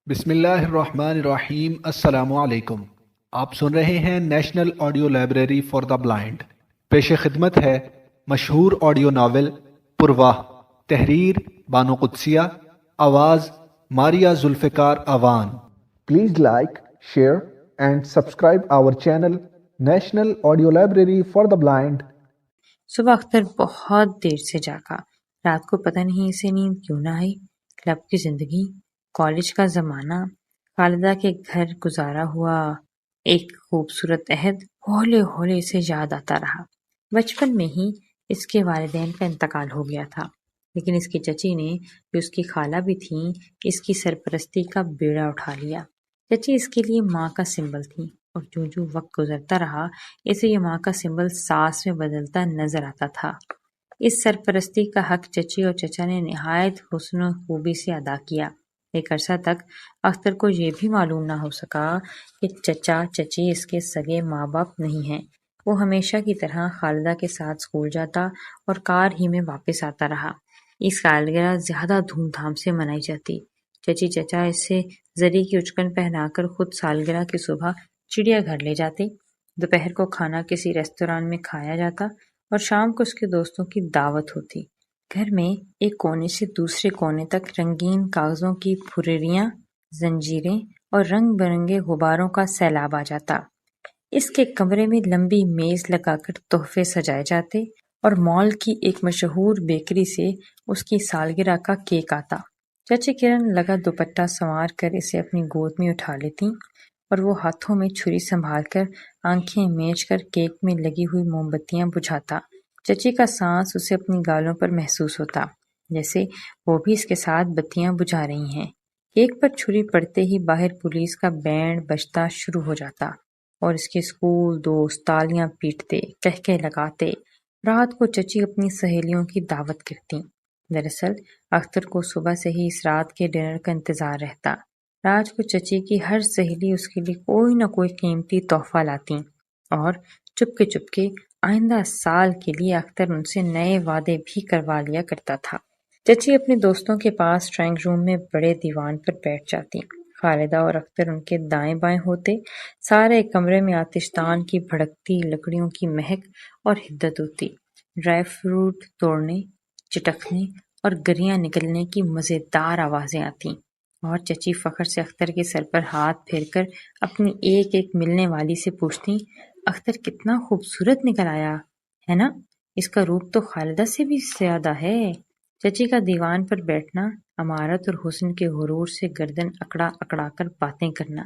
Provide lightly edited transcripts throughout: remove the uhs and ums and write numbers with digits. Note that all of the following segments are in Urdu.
بسم اللہ الرحمن الرحیم، السلام علیکم۔ آپ سن رہے ہیں national audio library for the blind. پیش خدمت ہے مشہور آڈیو ناول پرواہ، تحریر بانو قدسیہ، آواز Maria Zulfiqar Awan. Please like, share and subscribe our channel national audio library for the blind. صبح اختر بہت دیر سے جاگا۔ رات کو پتہ نہیں اسے نیند کیوں نہ آئی۔ کلب کی زندگی، کالج کا زمانہ، خالدہ کے گھر گزارا ہوا ایک خوبصورت عہد ہولے ہولے سے یاد آتا رہا۔ بچپن میں ہی اس کے والدین کا انتقال ہو گیا تھا، لیکن اس کی چچی نے، جو اس کی خالہ بھی تھیں، اس کی سرپرستی کا بیڑا اٹھا لیا۔ چچی اس کے لیے ماں کا سمبل تھی، اور جو وقت گزرتا رہا اسے یہ ماں کا سمبل ساس میں بدلتا نظر آتا تھا۔ اس سرپرستی کا حق چچی اور چچا نے نہایت حسن و خوبی سے ادا کیا۔ ایک عرصہ تک اختر کو یہ بھی معلوم نہ ہو سکا کہ چچا چچی اس کے سگے ماں باپ نہیں ہیں۔ وہ ہمیشہ کی طرح خالدہ کے ساتھ اسکول جاتا اور کار ہی میں واپس آتا رہا۔ اس سالگرہ زیادہ دھوم دھام سے منائی جاتی۔ چچی چچا اسے زری کی اچکن پہنا کر خود سالگرہ کی صبح چڑیا گھر لے جاتے۔ دوپہر کو کھانا کسی ریستوران میں کھایا جاتا اور شام کو اس کے دوستوں کی دعوت ہوتی۔ گھر میں ایک کونے سے دوسرے کونے تک رنگین کاغذوں کی پھریاں، زنجیریں اور رنگ برنگے غباروں کا سیلاب آ جاتا۔ اس کے کمرے میں لمبی میز لگا کر تحفے سجائے جاتے اور مال کی ایک مشہور بیکری سے اس کی سالگرہ کا کیک آتا۔ چچی کرن لگا دوپٹہ سنوار کر اسے اپنی گود میں اٹھا لیتی اور وہ ہاتھوں میں چھری سنبھال کر آنکھیں میچ کر کیک میں لگی ہوئی موم بتیاں بجھاتا۔ چچی کا سانس اسے اپنی گالوں پر محسوس ہوتا، جیسے وہ بھی اس کے ساتھ بتیاں بجھا رہی ہیں۔ کیک پر چھری پڑتے ہی باہر پولیس کا بینڈ بجتا شروع ہو جاتا اور اس کے اسکول دوست تالیاں پیٹتے، کہکے لگاتے۔ رات کو چچی اپنی سہیلیوں کی دعوت کرتی۔ دراصل اختر کو صبح سے ہی اس رات کے ڈنر کا انتظار رہتا۔ رات کو چچی کی ہر سہیلی اس کے لیے کوئی نہ کوئی قیمتی تحفہ لاتی اور چپ کے آئندہ سال کے لیے اختر ان سے نئے وعدے بھی کروا لیا کرتا تھا۔ چچی اپنے دوستوں کے پاس ڈرائنگ روم میں بڑے دیوان پر بیٹھ جاتی۔ خالدہ اور اختر ان کے دائیں بائیں ہوتے۔ سارے کمرے میں آتش دان کی بھڑکتی لکڑیوں کی مہک اور حدت ہوتی۔ ڈرائی فروٹ توڑنے، چٹکنے اور گریاں نکلنے کی مزیدار آوازیں آتی اور چچی فخر سے اختر کے سر پر ہاتھ پھیر کر اپنی ایک ایک ملنے والی سے پوچھتی، اختر کتنا خوبصورت نکل آیا ہے نا؟ اس کا روپ تو خالدہ سے بھی زیادہ ہے۔ چچی کا دیوان پر بیٹھنا، امارت اور حسن کے غرور سے گردن اکڑا اکڑا کر باتیں کرنا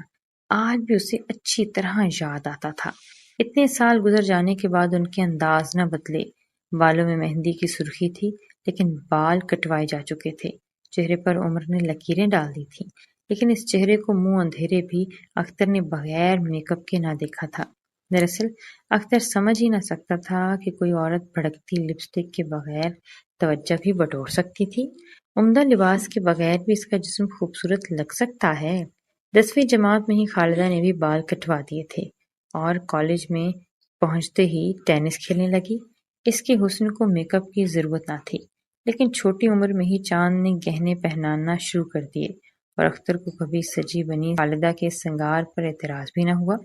آج بھی اسے اچھی طرح یاد آتا تھا۔ اتنے سال گزر جانے کے بعد ان کے انداز نہ بدلے۔ بالوں میں مہندی کی سرخی تھی، لیکن بال کٹوائے جا چکے تھے۔ چہرے پر عمر نے لکیریں ڈال دی تھیں، لیکن اس چہرے کو منہ اندھیرے بھی اختر نے بغیر میک اپ کے نہ دیکھا تھا۔ دراصل اختر سمجھ ہی نہ سکتا تھا کہ کوئی عورت بھڑکتی لپسٹک کے بغیر توجہ بھی بٹور سکتی تھی۔ عمدہ لباس کے بغیر بھی اس کا جسم خوبصورت لگ سکتا ہے۔ 10ویں جماعت میں ہی خالدہ نے بھی بال کٹوا دیے تھے اور کالج میں پہنچتے ہی ٹینس کھیلنے لگی۔ اس کے حسن کو میک اپ کی ضرورت نہ تھی، لیکن چھوٹی عمر میں ہی چاند نے گہنے پہنانا شروع کر دیے اور اختر کو کبھی سجی بنی خالدہ کے سنگار پر اعتراض بھی نہ ہوا۔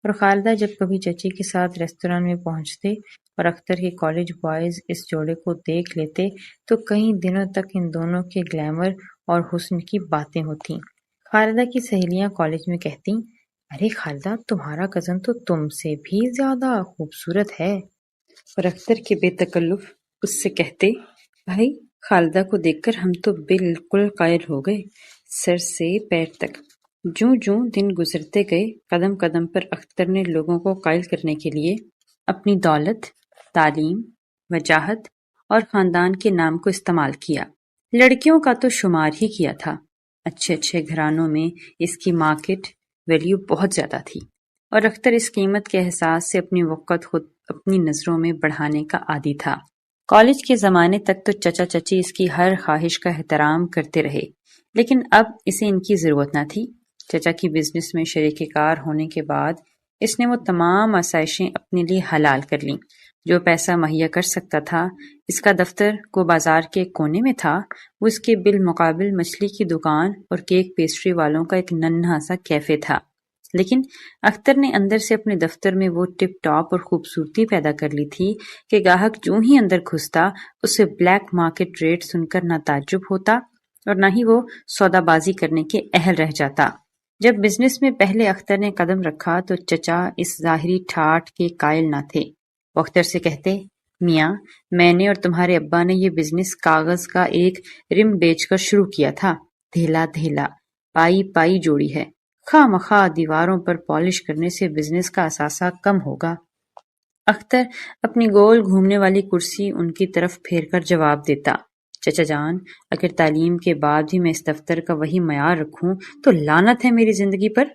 اور خالدہ جب کبھی چچی کے ساتھ ریستوران میں پہنچتے اور اختر کے کالج بوائز اس جوڑے کو دیکھ لیتے تو کئی دنوں تک ان دونوں کے گلیمر اور حسن کی باتیں ہوتیں۔ خالدہ کی سہیلیاں کالج میں کہتیں، ارے خالدہ، تمہارا کزن تو تم سے بھی زیادہ خوبصورت ہے۔ اور اختر کے بے تکلف اس سے کہتے، بھائی خالدہ کو دیکھ کر ہم تو بالکل قائل ہو گئے، سر سے پیر تک۔ جوں دن گزرتے گئے، قدم قدم پر اختر نے لوگوں کو قائل کرنے کے لیے اپنی دولت، تعلیم، وجاہت اور خاندان کے نام کو استعمال کیا۔ لڑکیوں کا تو شمار ہی کیا تھا۔ اچھے گھرانوں میں اس کی مارکیٹ ویلیو بہت زیادہ تھی اور اختر اس قیمت کے احساس سے اپنی وقت خود اپنی نظروں میں بڑھانے کا عادی تھا۔ کالج کے زمانے تک تو چچا چچی اس کی ہر خواہش کا احترام کرتے رہے، لیکن اب اسے ان کی ضرورت نہ تھی۔ چچا کی بزنس میں شریک کار ہونے کے بعد اس نے وہ تمام آسائشیں اپنے لیے حلال کر لیں۔ جو پیسہ مہیا کر سکتا تھا اس کا دفتر کو بازار کے کونے میں تھا، وہ اس کے بالمقابل مچھلی کی دکان اور کیک پیسٹری والوں کا ایک ننھا سا کیفے تھا۔ لیکن اختر نے اندر سے اپنے دفتر میں وہ ٹپ ٹاپ اور خوبصورتی پیدا کر لی تھی کہ گاہک جو ہی اندر گھستا اسے بلیک مارکیٹ ریٹ سن کر نہ تعجب ہوتا اور نہ ہی وہ سودا بازی کرنے کے اہل رہ جاتا۔ جب بزنس میں پہلے اختر نے قدم رکھا تو چچا اس ظاہری ٹھاٹھ کے قائل نہ تھے۔ وہ اختر سے کہتے، میاں میں نے اور تمہارے ابا نے یہ بزنس کاغذ کا ایک رم بیچ کر شروع کیا تھا، دھیلا دھیلا پائی پائی جوڑی ہے، خواہ مخواہ دیواروں پر پالش کرنے سے بزنس کا اثاثہ کم ہوگا۔ اختر اپنی گول گھومنے والی کرسی ان کی طرف پھیر کر جواب دیتا، چچا جان اگر تعلیم کے بعد بھی میں اس دفتر کا وہی معیار رکھوں تو لعنت ہے میری زندگی پر۔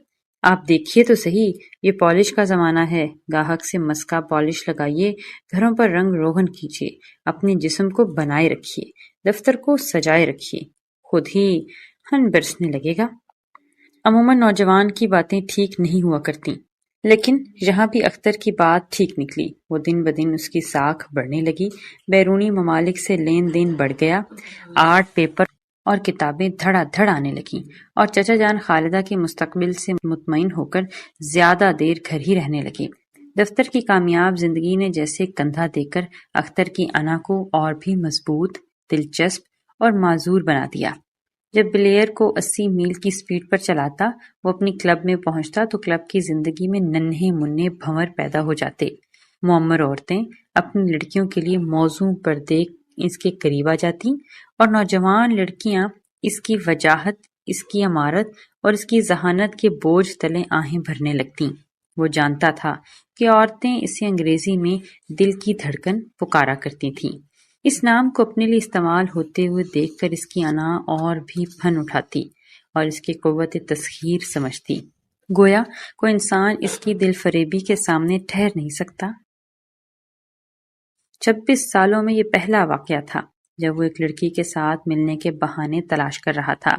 آپ دیکھیے تو صحیح، یہ پالش کا زمانہ ہے، گاہک سے مسکا پالش لگائیے، گھروں پر رنگ روغن کیجیے، اپنے جسم کو بنائے رکھیے، دفتر کو سجائے رکھیے، خود ہی ہن برسنے لگے گا۔ عموماً نوجوان کی باتیں ٹھیک نہیں ہوا کرتی، لیکن یہاں بھی اختر کی بات ٹھیک نکلی۔ وہ دن بدن اس کی ساکھ بڑھنے لگی، بیرونی ممالک سے لین دین بڑھ گیا، آرٹ پیپر اور کتابیں دھڑا دھڑ آنے لگیں، اور چچا جان خالدہ کے مستقبل سے مطمئن ہو کر زیادہ دیر گھر ہی رہنے لگے۔ دفتر کی کامیاب زندگی نے جیسے کندھا دے کر اختر کی انا کو اور بھی مضبوط، دلچسپ اور معذور بنا دیا۔ جب بلیئر کو 80 میل کی سپیڈ پر چلاتا، وہ اپنی کلب میں پہنچتا تو کلب کی زندگی میں ننھے منھے بھنور پیدا ہو جاتے۔ معمر عورتیں اپنی لڑکیوں کے لیے موزوں پر دیکھ اس کے قریب آ جاتی اور نوجوان لڑکیاں اس کی وجاہت، اس کی امارت اور اس کی ذہانت کے بوجھ تلے آہیں بھرنے لگتیں۔ وہ جانتا تھا کہ عورتیں اسے انگریزی میں دل کی دھڑکن پکارا کرتی تھیں۔ اس نام کو اپنے لیے استعمال ہوتے ہوئے دیکھ کر اس کی انا اور بھی پھن اٹھاتی اور اس کی قوت تسخیر سمجھتی، گویا کوئی انسان اس کی دل فریبی کے سامنے ٹھہر نہیں سکتا۔ 26 سالوں میں یہ پہلا واقعہ تھا جب وہ ایک لڑکی کے ساتھ ملنے کے بہانے تلاش کر رہا تھا۔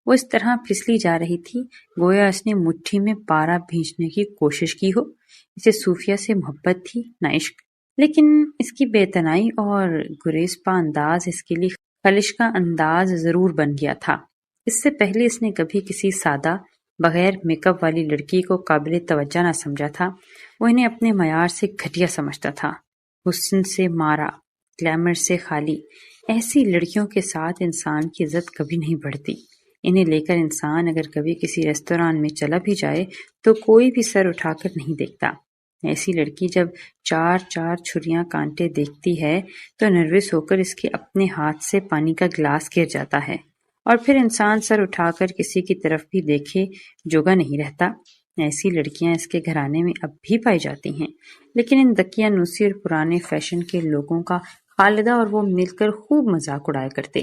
وہ اس طرح پھسلی جا رہی تھی گویا اس نے مٹھی میں پارا بھینچنے کی کوشش کی ہو۔ اسے صوفیہ سے محبت تھی نہ عشق، لیکن اس کی بے تنائی اور گریزپا انداز اس کے لیے خلش کا انداز ضرور بن گیا تھا۔ اس سے پہلے اس نے کبھی کسی سادہ بغیر میک اپ والی لڑکی کو قابل توجہ نہ سمجھا تھا۔ وہ انہیں اپنے معیار سے گھٹیا سمجھتا تھا، حسن سے مارا، گلیمر سے خالی۔ ایسی لڑکیوں کے ساتھ انسان کی عزت کبھی نہیں بڑھتی۔ انہیں لے کر انسان اگر کبھی کسی ریستوران میں چلا بھی جائے تو کوئی بھی سر اٹھا کر نہیں دیکھتا۔ ایسی لڑکی جب 4 چھریاں کانٹے دیکھتی ہے تو نروس ہو کر اس کے اپنے ہاتھ سے پانی کا گلاس گر جاتا ہے، اور پھر انسان سر اٹھا کر کسی کی طرف بھی دیکھے جوگا نہیں رہتا۔ ایسی لڑکیاں اس کے گھرانے میں اب بھی پائی جاتی ہیں، لیکن ان دقیانوسی اور پرانے فیشن کے لوگوں کا خالدہ اور وہ مل کر خوب مذاق اڑایا کرتے۔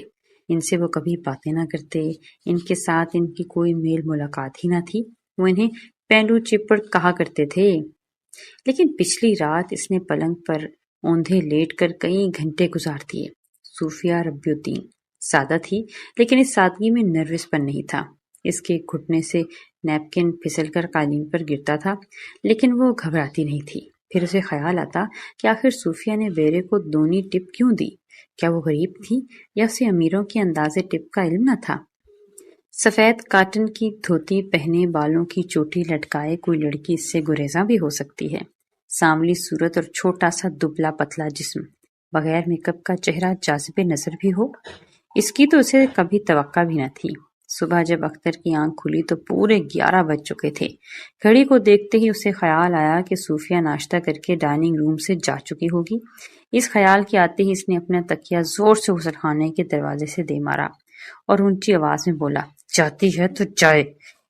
ان سے وہ کبھی باتیں نہ کرتے، ان کے ساتھ ان کی کوئی میل ملاقات ہی نہ تھی۔ وہ انہیں پینڈو چپڑ کہا کرتے تھے۔ لیکن پچھلی رات اس نے پلنگ پر اوندھے لیٹ کر کئی گھنٹے گزار دیے۔ صوفیہ ربیع الدین سادہ تھی، لیکن اس سادگی میں نروس پن نہیں تھا۔ اس کے گھٹنے سے نیپکن پھسل کر قالین پر گرتا تھا، لیکن وہ گھبراتی نہیں تھی۔ پھر اسے خیال آتا کہ آخر صوفیہ نے بیرے کو دونی ٹپ کیوں دی؟ کیا وہ غریب تھی یا اسے امیروں کے اندازے ٹپ کا علم نہ تھا؟ سفید کاٹن کی دھوتی پہنے بالوں کی چوٹی لٹکائے کوئی لڑکی اس سے گریزاں بھی ہو سکتی ہے۔ سانولی صورت اور چھوٹا سا دبلا پتلا جسم، بغیر میک اپ کا چہرہ جاذب نظر بھی ہو، اس کی تو اسے کبھی توقع بھی نہ تھی۔ صبح جب اختر کی آنکھ کھلی تو پورے 11 بج چکے تھے۔ گھڑی کو دیکھتے ہی اسے خیال آیا کہ صوفیہ ناشتہ کر کے ڈائننگ روم سے جا چکی ہوگی۔ اس خیال کے آتے ہی اس نے اپنا تکیہ زور سے غسل خانے کے دروازے سے دے مارا اور اونچی آواز میں بولا، جاتی ہے تو جائے،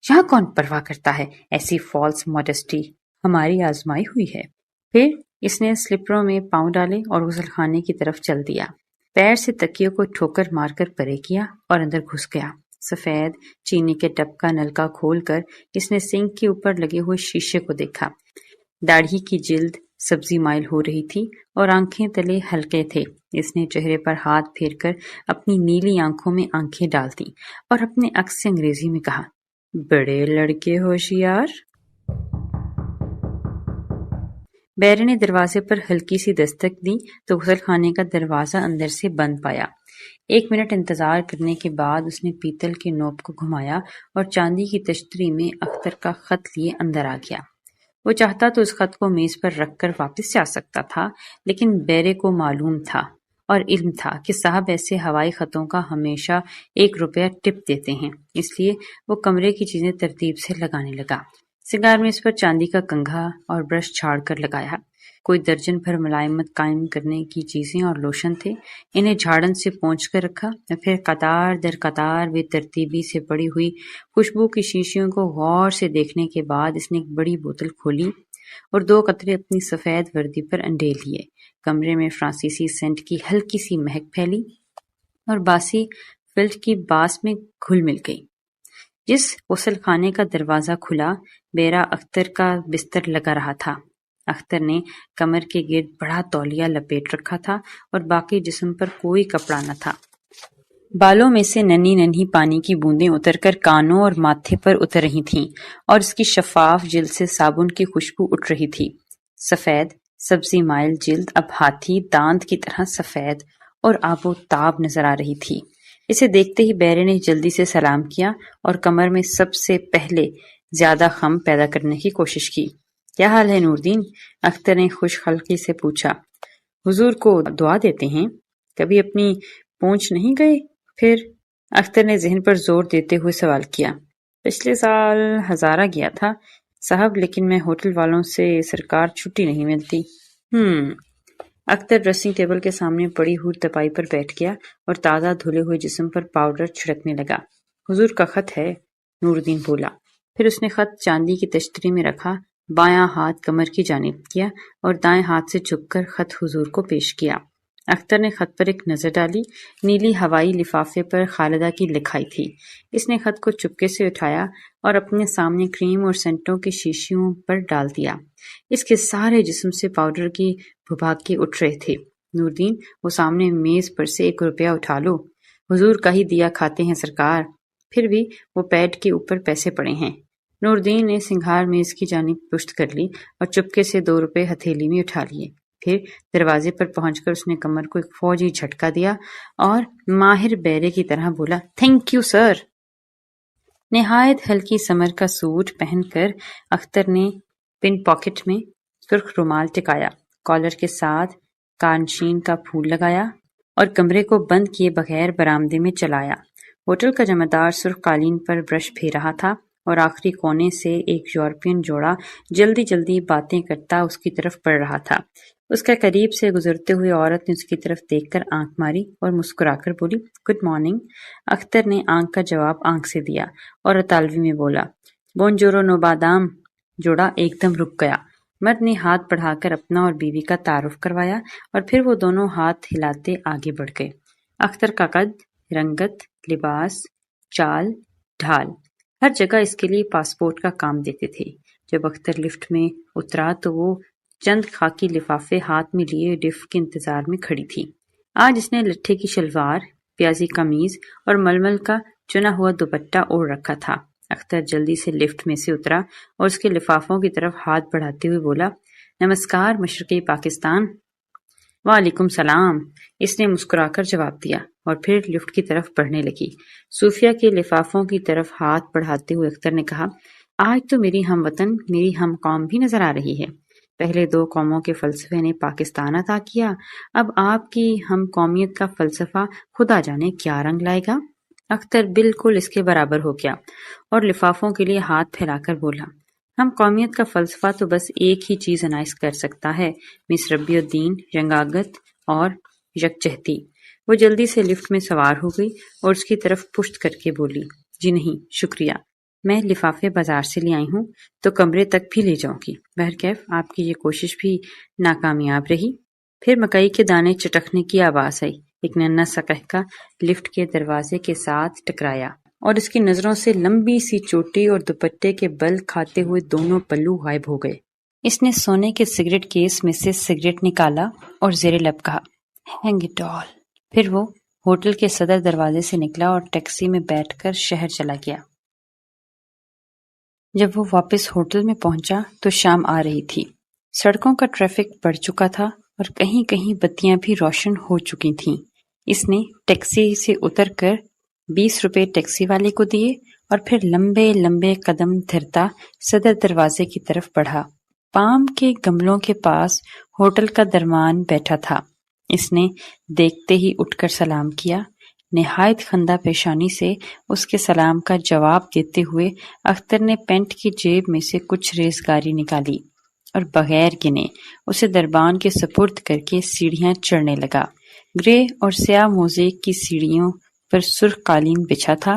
یہاں کون پرواہ کرتا ہے، ایسی فالس ماڈسٹی ہماری آزمائی ہوئی ہے۔ پھر اس نے سلپروں میں پاؤں ڈالے اور غسل خانے کی طرف چل دیا۔ پیر سے تکیے کو ٹھوکر مار کر پرے کیا اور اندر گھس گیا۔ سفید چینی کے ٹب کا نلکا کھول کر اس نے سنک کے اوپر لگے ہوئے شیشے کو دیکھا۔ داڑھی کی جلد سبزی مائل ہو رہی تھی اور آنکھیں تلے ہلکے تھے۔ اس نے چہرے پر ہاتھ پھیر کر اپنی نیلی آنکھوں میں آنکھیں ڈال دیں اور اپنے عکس سے انگریزی میں کہا، بڑے لڑکے ہوشیار۔ بیرے نے دروازے پر ہلکی سی دستک دی تو غسل خانے کا دروازہ اندر سے بند پایا۔ 1 منٹ انتظار کرنے کے بعد اس نے پیتل کے نوب کو گھمایا اور چاندی کی تشتری میں اختر کا خط لیے اندر آ گیا۔ وہ چاہتا تو اس خط کو میز پر رکھ کر واپس جا سکتا تھا، لیکن بیرے کو معلوم تھا اور علم تھا کہ صاحب ایسے ہوائی خطوں کا ہمیشہ 1 روپیہ ٹپ دیتے ہیں، اس لیے وہ کمرے کی چیزیں ترتیب سے لگانے لگا۔ سنگار میز پر چاندی کا کنگھا اور برش چھاڑ کر لگایا۔ کوئی درجن بھر ملائمت قائم کرنے کی چیزیں اور لوشن تھے، انہیں جھاڑن سے پونچھ کر رکھا، پھر قطار در قطار بے ترتیبی سے پڑی ہوئی خوشبو کی شیشیوں کو غور سے دیکھنے کے بعد اس نے ایک بڑی بوتل کھولی اور 2 قطرے اپنی سفید وردی پر انڈیل لیے۔ کمرے میں فرانسیسی سینٹ کی ہلکی سی مہک پھیلی اور باسی فلٹ کی باس میں گھل مل گئی۔ جس غسل خانے کا دروازہ کھلا، بیرا اختر کا بستر لگا رہا تھا۔ اختر نے کمر کے گرد بڑا تولیہ لپیٹ رکھا تھا اور باقی جسم پر کوئی کپڑا نہ تھا۔ بالوں میں سے ننھی ننھی پانی کی بوندیں اتر کر کانوں اور ماتھے پر اتر رہی تھیں اور اس کی شفاف جلد سے صابن کی خوشبو اٹھ رہی تھی۔ سفید سبزی مائل جلد اب ہاتھی داند کی طرح سفید اور آب و تاب نظر آ رہی تھی۔ اسے دیکھتے ہی بیرے نے جلدی سے سلام کیا اور کمر میں سب سے پہلے زیادہ خم پیدا کرنے کی کوشش کی۔ کیا حال ہے نور دین؟ اختر نے خوش خلقی سے پوچھا۔ حضور کو دعا دیتے ہیں، کبھی اپنی پونچھ نہیں گئے؟ پھر اختر نے ذہن پر زور دیتے ہوئے سوال کیا۔ پچھلے سال ہزارہ گیا تھا صاحب، لیکن میں ہوٹل والوں سے سرکار چھٹی نہیں ملتی۔ اختر ڈریسنگ ٹیبل کے سامنے پڑی ہوئی تپائی پر بیٹھ گیا اور تازہ دھلے ہوئے جسم پر پاؤڈر چھڑکنے لگا۔ حضور کا خط ہے، نور دین بولا۔ پھر اس نے خط چاندی کی تشتری میں رکھا، بایاں ہاتھ کمر کی جانب کیا اور دائیں ہاتھ سے چپ کر خط حضور کو پیش کیا۔ اختر نے خط پر ایک نظر ڈالی۔ نیلی ہوائی لفافے پر خالدہ کی لکھائی تھی۔ اس نے خط کو چپکے سے اٹھایا اور اپنے سامنے کریم اور سینٹوں کی شیشیوں پر ڈال دیا۔ اس کے سارے جسم سے پاؤڈر کی بھباکے اٹھ رہے تھے۔ نوردین، وہ سامنے میز پر سے 1 روپیہ اٹھا لو، حضور کا ہی دیا کھاتے ہیں سرکار، پھر بھی وہ پیڈ کے اوپر پیسے پڑے ہیں۔ نوردین نے سنگھار میز کی جانب پشت کر لی اور چپکے سے 2 روپے ہتھیلی میں اٹھا لیے۔ پھر دروازے پر پہنچ کر اس نے کمر کو ایک فوجی جھٹکا دیا اور ماہر بیرے کی طرح بولا، تھینک یو سر۔ نہایت ہلکی سمر کا سوٹ پہن کر اختر نے پن پاکٹ میں سرخ رومال ٹکایا، کالر کے ساتھ کانشین کا پھول لگایا اور کمرے کو بند کیے بغیر برآمدے میں چلایا۔ ہوٹل کا جمعدار سرخ قالین پر برش پھیر رہا تھا اور آخری کونے سے ایک یورپین جوڑا جلدی جلدی باتیں کرتا اس کی طرف بڑھ رہا تھا۔ اس کا قریب سے گزرتے ہوئے عورت نے اس کی طرف دیکھ کر آنکھ ماری اور مسکرا کر بولی، گڈ مارننگ۔ اختر نے آنکھ کا جواب آنکھ سے دیا اور اطالوی میں بولا، بونجورو نو بادام۔ جوڑا ایک دم رک گیا۔ مرد نے ہاتھ بڑھا کر اپنا اور بیوی کا تعارف کروایا اور پھر وہ دونوں ہاتھ ہلاتے آگے بڑھ گئے۔ اختر کا قد، رنگت، لباس، چال، ڈھال، ہر جگہ اس کے لیے پاسپورٹ کا کام دیتے تھے۔ جب اختر لفٹ میں اترا تو وہ چند خاکی لفافے ہاتھ میں لیے لفٹ کے انتظار میں کھڑی تھی۔ آج اس نے لٹھے کی شلوار، پیازی قمیض اور ململ کا چنا ہوا دوپٹہ اوڑھ رکھا تھا۔ اختر جلدی سے لفٹ میں سے اترا اور اس کے لفافوں کی طرف ہاتھ بڑھاتے ہوئے بولا، نمسکار مشرقی پاکستان۔ وعلیکم السلام، اس نے مسکرا کر جواب دیا اور پھر لفٹ کی طرف بڑھنے لگی۔ صوفیہ کے لفافوں کی طرف ہاتھ بڑھاتے ہوئے اختر نے کہا، آج تو میری ہم وطن، میری ہم قوم بھی نظر آ رہی ہے۔ پہلے 2 قوموں کے فلسفے نے پاکستان عطا کیا، اب آپ کی ہم قومیت کا فلسفہ خدا جانے کیا رنگ لائے گا۔ اختر بالکل اس کے برابر ہو گیا اور لفافوں کے لیے ہاتھ پھیلا کر بولا، ہم قومیت کا فلسفہ تو بس ایک ہی چیز عنایت کر سکتا ہے، مس ربیع الدین، رنگاگت اور یکجہتی۔ وہ جلدی سے لفٹ میں سوار ہو گئی اور اس کی طرف پشت کر کے بولی، جی نہیں شکریہ، میں لفافے بازار سے لے آئی ہوں تو کمرے تک بھی لے جاؤں گی۔ بہرکیف آپ کی یہ کوشش بھی ناکامیاب رہی۔ پھر مکئی کے دانے چٹکنے کی آواز آئی، ایک ننھا سا قہقہ لفٹ کے دروازے کے ساتھ ٹکرایا اور اس کی نظروں سے لمبی سی چوٹی اور دوپٹے کے بل کھاتے ہوئے دونوں پلو غائب ہو گئے۔ اس نے سونے کے سگریٹ کیس میں سے سگریٹ نکالا اور زیر لب کہا، ہینگ اٹ آل۔ پھر وہ ہوٹل کے صدر دروازے سے نکلا اور ٹیکسی میں بیٹھ کر شہر چلا گیا۔ جب وہ واپس ہوٹل میں پہنچا تو شام آ رہی تھی۔ سڑکوں کا ٹریفک بڑھ چکا تھا اور کہیں کہیں بتیاں بھی روشن ہو چکی تھیں۔ اس نے ٹیکسی سے اتر کر 20 روپے ٹیکسی والے کو دیے اور پھر لمبے لمبے قدم دھرتا صدر دروازے کی طرف بڑھا۔ پام کے گملوں کے پاس ہوٹل کا درمان بیٹھا تھا۔ اس نے دیکھتے ہی اٹھ کر سلام کیا۔ نہایت خندہ پیشانی سے اس کے سلام کا جواب دیتے ہوئے اختر نے پینٹ کی جیب میں سے کچھ ریزگاری نکالی اور بغیر گنے اسے دربان کے سپرد کر کے سیڑھیاں چڑھنے لگا۔ گرے اور سیاہ موزیک کی سیڑھیوں پر سرخ قالین بچھا تھا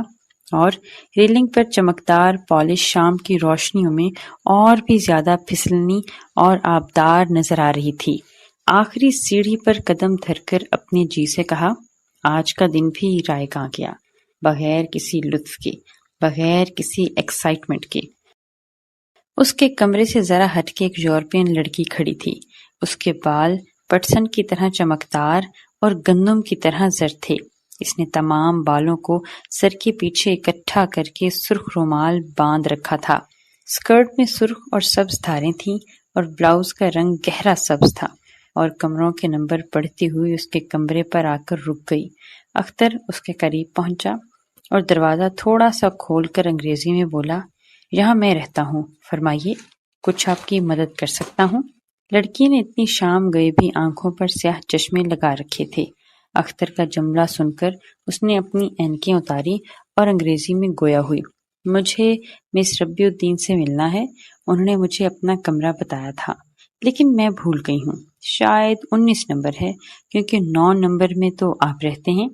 اور ریلنگ پر چمکدار پالش شام کی روشنیوں میں اور بھی زیادہ پھسلنی اور آبدار نظر آ رہی تھی۔ آخری سیڑھی پر قدم دھر کر اپنے جی سے کہا، آج کا دن بھی رائگاں گیا، بغیر کسی لطف کے، بغیر کسی ایکسائٹمنٹ کے۔ اس کے کمرے سے ذرا ہٹ کے ایک یورپین لڑکی کھڑی تھی۔ اس کے بال پٹسن کی طرح چمکدار اور گندم کی طرح زرد تھے۔ اس نے تمام بالوں کو سر کے پیچھے اکٹھا کر کے سرخ رومال باندھ رکھا تھا۔ اسکرٹ میں سرخ اور سبز دھاریں تھیں اور بلاؤز کا رنگ گہرا سبز تھا، اور کمروں کے نمبر پڑھتی ہوئی اس کے کمرے پر آ کر رک گئی۔ اختر اس کے قریب پہنچا اور دروازہ تھوڑا سا کھول کر انگریزی میں بولا، یہاں میں رہتا ہوں، فرمائیے، کچھ آپ کی مدد کر سکتا ہوں؟ لڑکی نے اتنی شام گئے بھی آنکھوں پر سیاہ چشمے لگا رکھے تھے۔ اختر کا جملہ سن کر اس نے اپنی اینکیں اتاری اور انگریزی میں گویا ہوئی، مجھے مس ربیع الدین سے ملنا ہے، انہوں نے مجھے اپنا کمرہ بتایا تھا، لیکن میں بھول گئی ہوں، شاید 19 نمبر ہے، کیونکہ 9 نمبر میں تو آپ رہتے ہیں۔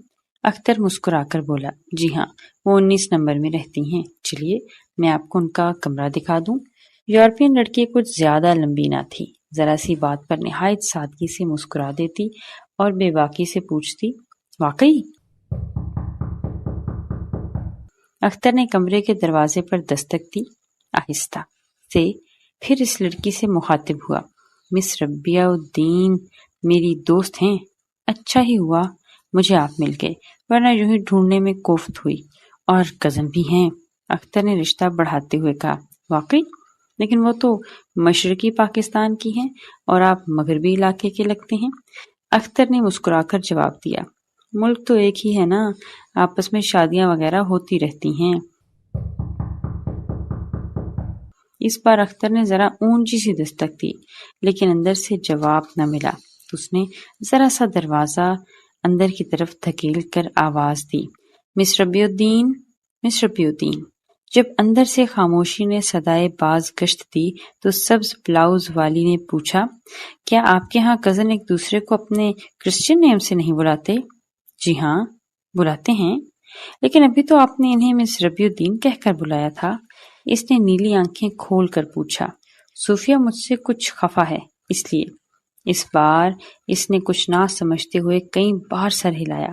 اختر مسکرا کر بولا، جی ہاں، وہ 19 نمبر میں رہتی ہیں، چلیے میں آپ کو ان کا کمرہ دکھا دوں۔ یورپین لڑکی کچھ زیادہ لمبی نہ تھی، ذرا سی بات پر نہایت سادگی سے مسکرا دیتی اور بے باکی سے پوچھتی، واقعی؟ اختر نے کمرے کے دروازے پر دستک دی، آہستہ سے، پھر اس لڑکی سے مخاطب ہوا، مس ربیع الدین میری دوست ہیں، اچھا ہی ہوا مجھے آپ مل گئے، ورنہ یوں ہی ڈھونڈنے میں کوفت ہوئی، اور کزن بھی ہیں۔ اختر نے رشتہ بڑھاتے ہوئے کہا، واقعی؟ لیکن وہ تو مشرقی پاکستان کی ہیں اور آپ مغربی علاقے کے لگتے ہیں۔ اختر نے مسکرا کر جواب دیا، ملک تو ایک ہی ہے نا، آپس میں شادیاں وغیرہ ہوتی رہتی ہیں۔ اس بار اختر نے ذرا اونچی سی دستک دی، لیکن اندر سے جواب نہ ملا تو اس نے ذرا سا دروازہ اندر کی طرف دھکیل کر آواز دی، مس ربیع الدین، مس ربیع الدین۔ جب اندر سے خاموشی نے صدائے باز گشت دی تو سبز بلاؤز والی نے پوچھا، کیا آپ کے ہاں کزن ایک دوسرے کو اپنے کرسچن نیم سے نہیں بلاتے؟ جی ہاں، بلاتے ہیں، لیکن ابھی تو آپ نے انہیں مس ربیع الدین کہہ کر بلایا تھا۔ اس نے نیلی آنکھیں کھول کر پوچھا، صوفیہ مجھ سے کچھ خفا ہے، اس لیے۔ اس بار اس نے کچھ نہ سمجھتے ہوئے کئی بار سر ہلایا۔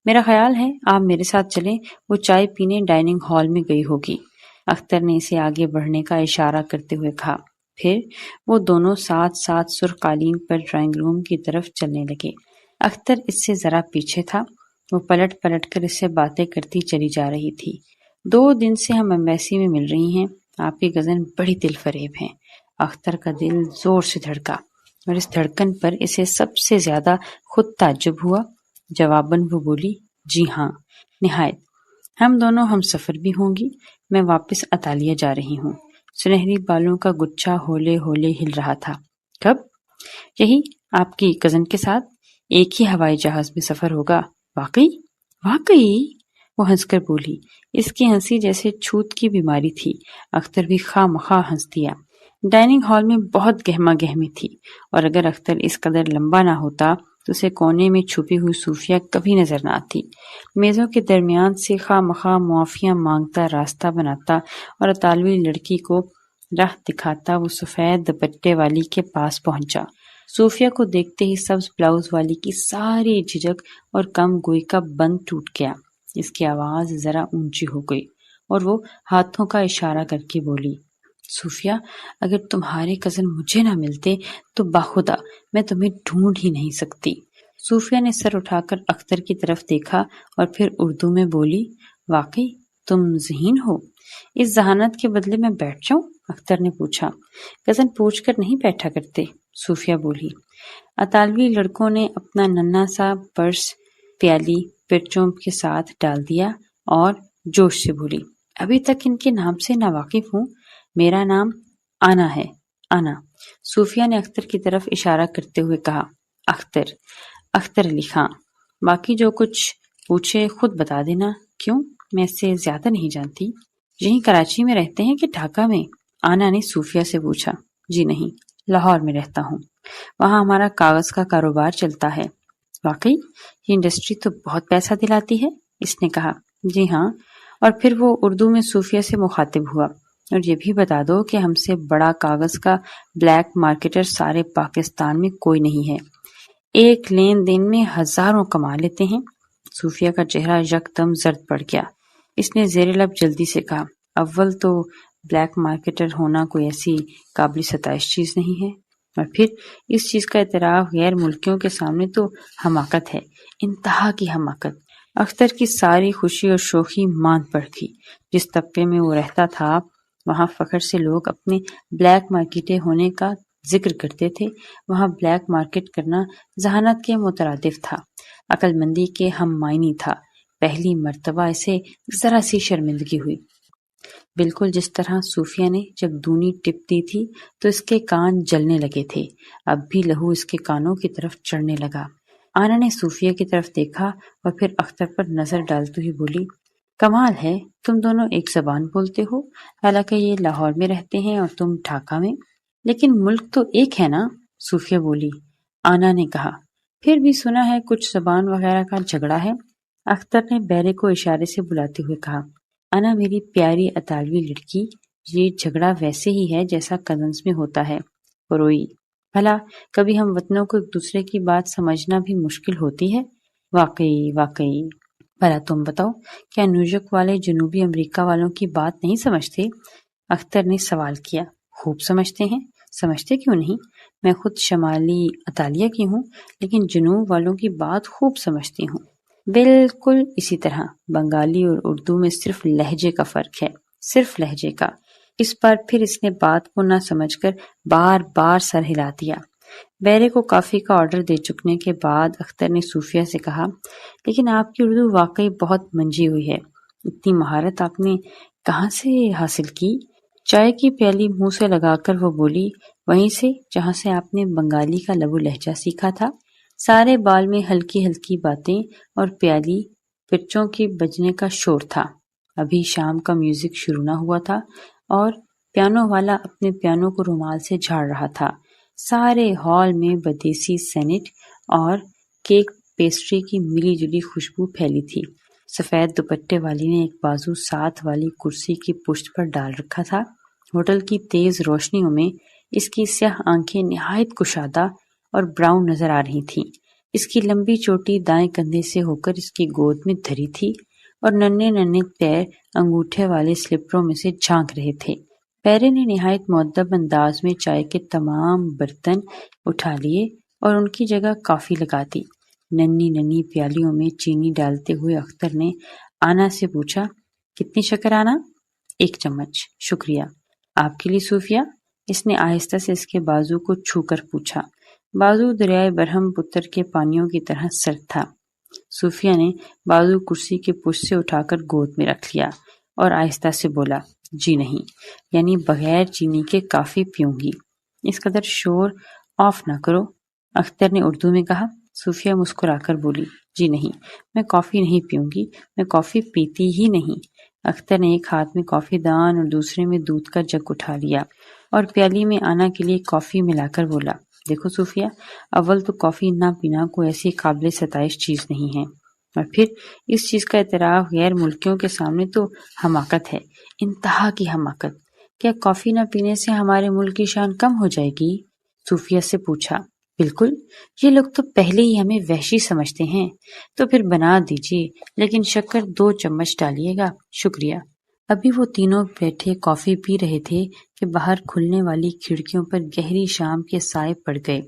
میرا خیال ہے آپ میرے ساتھ چلیں، وہ چائے پینے ڈائننگ ہال میں گئی ہوگی۔ اختر نے اسے آگے بڑھنے کا اشارہ کرتے ہوئے کہا، پھر وہ دونوں ساتھ ساتھ سرخ قالین پر ڈرائنگ روم کی طرف چلنے لگے۔ اختر اس سے ذرا پیچھے تھا، وہ پلٹ پلٹ کر اس سے باتیں کرتی چلی جا رہی تھی۔ 2 دن سے ہم ایمبیسی میں مل رہی ہیں، آپ کی کزن بڑی دل فریب ہیں۔ اختر کا دل زور سے دھڑکا اور اس دھڑکن پر اسے سب سے زیادہ خود تعجب ہوا۔ جواباً وہ بولی، جی ہاں، نہایت، ہم دونوں ہم سفر بھی ہوں گی، میں واپس اطالیہ جا رہی ہوں۔ سنہری بالوں کا گچھا ہولے ہولے ہل رہا تھا۔ کب؟ یہی آپ کی کزن کے ساتھ، ایک ہی ہوائی جہاز میں سفر ہوگا۔ واقعی؟ واقعی؟ وہ ہنس کر بولی۔ اس کی ہنسی جیسے چھوت کی بیماری تھی۔ اختر بھی خواہ مخواہ ہنس دیا۔ ڈائننگ ہال میں بہت گہما گہمی تھی، اور اگر اختر اس قدر لمبا نہ ہوتا تو اسے کونے میں چھپی ہوئی صوفیہ کبھی نظر نہ آتی۔ میزوں کے درمیان سے خواہ مخواہ معافیاں مانگتا راستہ بناتا اور اطالوی لڑکی کو راہ دکھاتا وہ سفید دوپٹے والی کے پاس پہنچا۔ صوفیہ کو دیکھتے ہی سبز بلاؤز والی کی ساری جھجک اور کم گوئی کا بند ٹوٹ گیا۔ اس کی آواز ذرا اونچی ہو گئی اور وہ ہاتھوں کا اشارہ کر کے بولی، صوفیہ، اگر تمہارے کزن مجھے نہ ملتے تو باخدا میں تمہیں ڈھونڈ ہی نہیں سکتی۔ صوفیہ نے سر اٹھا کر اختر کی طرف دیکھا اور پھر اردو میں بولی، واقعی تم ذہین ہو؟ اس ذہانت کے بدلے میں بیٹھ جاؤں؟ اختر نے پوچھا۔ کزن پوچھ کر نہیں بیٹھا کرتے، صوفیہ بولی۔ اطالوی لڑکوں نے اپنا ننھا سا پرس پیالی پرچوں کے ساتھ ڈال دیا اور جوش سے بولی، ابھی تک ان کے نام سے ناواقف ہوں، میرا نام آنا ہے، آنا۔ صوفیہ نے اختر کی طرف اشارہ کرتے ہوئے کہا، اختر، اختر علی خان، باقی جو کچھ پوچھے خود بتا دینا۔ کیوں؟ میں اس سے زیادہ نہیں جانتی۔ یہیں کراچی میں رہتے ہیں کہ ڈھاکہ میں؟ آنا نے صوفیہ سے پوچھا۔ جی نہیں، لاہور میں رہتا ہوں، وہاں ہمارا کاغذ کا کاروبار چلتا ہے۔ واقعی؟ یہ انڈسٹری تو بہت پیسہ دلاتی ہے، اس نے کہا۔ جی ہاں۔ اور پھر وہ اردو میں صوفیہ سے مخاطب ہوا، اور یہ بھی بتا دو کہ ہم سے بڑا کاغذ کا بلیک مارکیٹر سارے پاکستان میں کوئی نہیں ہے، ایک لین دین میں ہزاروں کما لیتے ہیں۔ صوفیہ کا چہرہ یکدم زرد پڑ گیا۔ اس نے زیر لب جلدی سے کہا، اول تو بلیک مارکیٹر ہونا کوئی ایسی قابل ستائش چیز نہیں ہے، اور پھر اس چیز کا اعتراف غیر ملکیوں کے سامنے تو حماقت ہے، انتہا کی حماقت۔ اختر کی ساری خوشی اور شوخی ماند پڑ گئی۔ جس طبقے میں وہ رہتا تھا وہاں فخر سے لوگ اپنے بلیک مارکیٹیں ہونے کا ذکر کرتے تھے، وہاں بلیک مارکیٹ کرنا ذہانت کے مترادف تھا، عقل مندی کے ہم معنی تھا۔ پہلی مرتبہ اسے ذرا سی شرمندگی ہوئی، بالکل جس طرح صوفیہ نے جب دونی ٹپ دی تھی تو اس کے کان جلنے لگے تھے، اب بھی لہو اس کے کانوں کی طرف چڑھنے لگا۔ آنا نے صوفیہ کی طرف دیکھا اور پھر اختر پر نظر ڈالتے ہوئی بولی، کمال ہے، تم دونوں ایک زبان بولتے ہو، حالانکہ یہ لاہور میں رہتے ہیں اور تم ڈھاکہ میں، لیکن ملک تو ایک ہے نا؟ صوفیہ بولی۔ آنا نے کہا، پھر بھی سنا ہے کچھ زبان وغیرہ کا جھگڑا ہے۔ اختر نے بیرے کو اشارے سے بلاتے ہوئے کہا، انا میری پیاری اطالوی لڑکی، یہ جھگڑا ویسے ہی ہے جیسا کزنز میں ہوتا ہے۔ روئی، بھلا کبھی ہم وطنوں کو ایک دوسرے کی بات سمجھنا بھی مشکل ہوتی ہے۔ واقعی واقعی۔ بھلا تم بتاؤ، کیا نیویارک والے جنوبی امریکہ والوں کی بات نہیں سمجھتے؟ اختر نے سوال کیا۔ خوب سمجھتے ہیں، سمجھتے کیوں نہیں؟ میں خود شمالی اطالیہ کی ہوں، لیکن جنوب والوں کی بات خوب سمجھتی ہوں۔ بالکل اسی طرح بنگالی اور اردو میں صرف لہجے کا فرق ہے، صرف لہجے کا۔ اس بار پھر اس نے بات کو نہ سمجھ کر بار بار سر ہلا دیا۔ بیرے کو کافی کا آرڈر دے چکنے کے بعد اختر نے صوفیہ سے کہا، لیکن آپ کی اردو واقعی بہت منجھی ہوئی ہے، اتنی مہارت آپ نے کہاں سے حاصل کی؟ چائے کی پیالی منہ سے لگا کر وہ بولی، وہیں سے جہاں سے آپ نے بنگالی کا لب و لہجہ سیکھا تھا۔ سارے بال میں ہلکی ہلکی باتیں اور پیالی پرچوں کی بجنے کا شور تھا۔ ابھی شام کا میوزک شروع نہ ہوا تھا اور پیانو والا اپنے پیانو کو رومال سے جھاڑ رہا تھا۔ سارے ہال میں بدیسی سینٹ اور کیک پیسٹری کی ملی جلی خوشبو پھیلی تھی۔ سفید دوپٹے والی نے ایک بازو ساتھ والی کرسی کی پشت پر ڈال رکھا تھا۔ ہوٹل کی تیز روشنیوں میں اس کی سیاہ آنکھیں نہایت کشادہ اور براؤن نظر آ رہی تھیں۔ اس کی لمبی چوٹی دائیں کندھے سے ہو کر اس کی گود میں دھری تھی اور ننھے ننھے پیر انگوٹھے والے سلپروں میں سے جھانک رہے تھے۔ پیرے نے نہایت مؤدب انداز میں چائے کے تمام برتن اٹھا لیے اور ان کی جگہ کافی لگا دی۔ ننھی ننھی پیالیوں میں چینی ڈالتے ہوئے اختر نے آنا سے پوچھا، کتنی شکر آنا؟ 1 چمچ، شکریہ۔ آپ کے لیے صوفیہ؟ اس نے آہستہ سے اس کے بازو کو چھو کر پوچھا۔ بازو دریائے برہم پتر کے پانیوں کی طرح سرد تھا۔ صوفیہ نے بازو کرسی کے پشت سے اٹھا کر گود میں رکھ لیا اور آہستہ سے بولا، جی نہیں، یعنی بغیر چینی کے کافی پیوں گی۔ اس قدر شور آف نہ کرو، اختر نے اردو میں کہا۔ صوفیہ مسکرا کر بولی، جی نہیں، میں کافی نہیں پیوں گی، میں کافی پیتی ہی نہیں۔ اختر نے ایک ہاتھ میں کافی دان اور دوسرے میں دودھ کا جگ اٹھا لیا اور پیالی میں آنا کے لیے کافی ملا کر بولا، دیکھو صوفیہ، اول تو کافی نہ پینا کوئی ایسی قابل ستائش چیز نہیں ہے، اور پھر اس چیز کا اعتراف غیر ملکیوں کے سامنے تو حماقت ہے، انتہا کی حماقت۔ کیا کافی نہ پینے سے ہمارے ملک کی شان کم ہو جائے گی؟ صوفیہ سے پوچھا۔ بالکل، یہ لوگ تو پہلے ہی ہمیں وحشی سمجھتے ہیں، تو پھر بنا دیجیے، لیکن شکر 2 چمچ ڈالیے گا، شکریہ۔ ابھی وہ تینوں بیٹھے کافی پی رہے تھے کہ باہر کھلنے والی کھڑکیوں پر گہری شام کے سائے پڑ گئے۔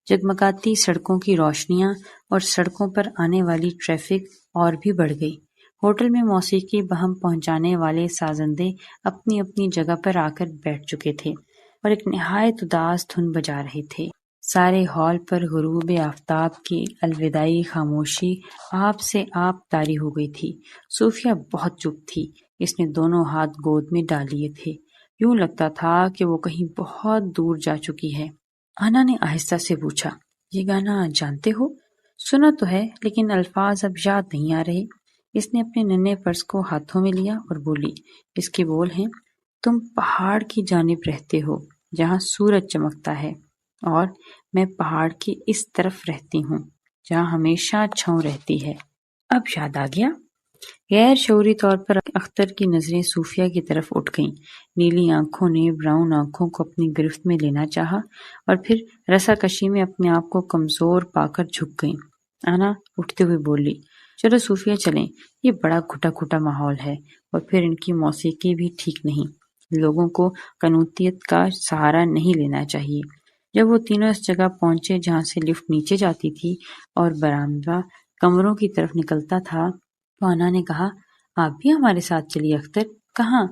جگمگاتی سڑکوں کی روشنیاں اور سڑکوں پر آنے والی ٹریفک اور بھی بڑھ گئی۔ ہوٹل میں موسیقی بہم پہنچانے والے سازندے اپنی اپنی جگہ پر آ کر بیٹھ چکے تھے اور ایک نہایت اداس دھن بجا رہے تھے۔ سارے ہال پر غروب آفتاب کی الوداعی خاموشی آپ سے آپ طاری ہو گئی تھی۔ صوفیہ بہت چپ تھی، اس نے دونوں ہاتھ گود میں ڈال لیے تھے، یوں لگتا تھا کہ وہ کہیں بہت دور جا چکی ہے۔ آنا نے آہستہ سے پوچھا، یہ گانا جانتے ہو؟ سنا تو ہے لیکن الفاظ اب یاد نہیں آ رہے۔ اس نے اپنے ننھے پرس کو ہاتھوں میں لیا اور بولی، اس کے بول ہیں، تم پہاڑ کی جانب رہتے ہو جہاں سورج چمکتا ہے، اور میں پہاڑ کی اس طرف رہتی ہوں جہاں ہمیشہ چھاؤں رہتی ہے۔ اب یاد آ گیا؟ غیر شعوری طور پر اختر کی نظریں صوفیہ کی طرف اٹھ گئیں۔ نیلی آنکھوں نے براؤن آنکھوں کو اپنی گرفت میں لینا چاہا اور پھر رسا کشی میں اپنے آپ کو کمزور پا کر جھک گئیں۔ آنا اٹھتے ہوئے بولی، چلو صوفیہ چلیں، یہ بڑا گھٹا گھٹا ماحول ہے، اور پھر ان کی موسیقی بھی ٹھیک نہیں۔ لوگوں کو قنوتیت کا سہارا نہیں لینا چاہیے۔ جب وہ تینوں اس جگہ پہنچے جہاں سے لفٹ نیچے جاتی تھی اور برآمدہ کمروں کی طرف نکلتا تھا، تو آنا نے کہا، آپ بھی ہمارے ساتھ چلیے اختر۔ کہاں؟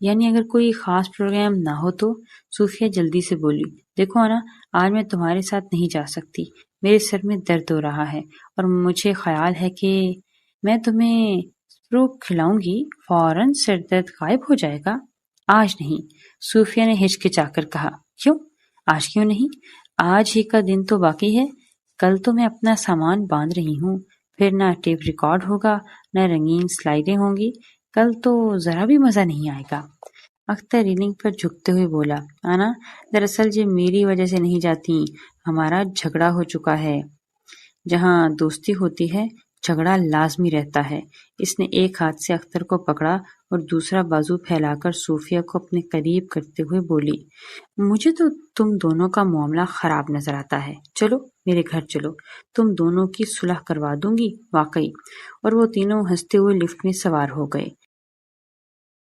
یعنی اگر کوئی خاص پروگرام نہ ہو تو؟ صوفیہ جلدی سے بولی، دیکھو آنا، آج میں تمہارے ساتھ نہیں جا سکتی، میرے سر میں درد ہو رہا ہے، اور مجھے خیال ہے کہ میں تمہیں اسپرو کھلاؤں گی، فوراً سر درد غائب ہو جائے گا۔ آج نہیں، صوفیہ نے ہچکچا کر کہا۔ کیوں؟ آج کیوں نہیں؟ آج ہی کا دن تو باقی ہے، کل تو میں اپنا سامان باندھ رہی ہوں، پھر نہ ٹیپ ریکارڈ ہوگا، نہ رنگین سلائیڈیں ہوں گی، کل تو ذرا بھی مزہ نہیں آئے گا۔ اختر ریلنگ پر جھکتے ہوئے بولا، آنا، دراصل یہ میری وجہ سے نہیں جاتی، ہمارا جھگڑا ہو چکا ہے۔ جہاں دوستی ہوتی ہے، جھگڑا لازمی رہتا ہے۔ اس نے ایک ہاتھ سے اختر کو پکڑا اور دوسرا بازو پھیلا کر صوفیہ کو اپنے قریب کرتے ہوئے بولی، مجھے تو تم دونوں کا معاملہ خراب نظر آتا ہے، چلو میرے گھر چلو، تم دونوں کی صلح کروا دوں گی، واقعی۔ اور وہ تینوں ہنستے ہوئے لفٹ میں سوار ہو گئے۔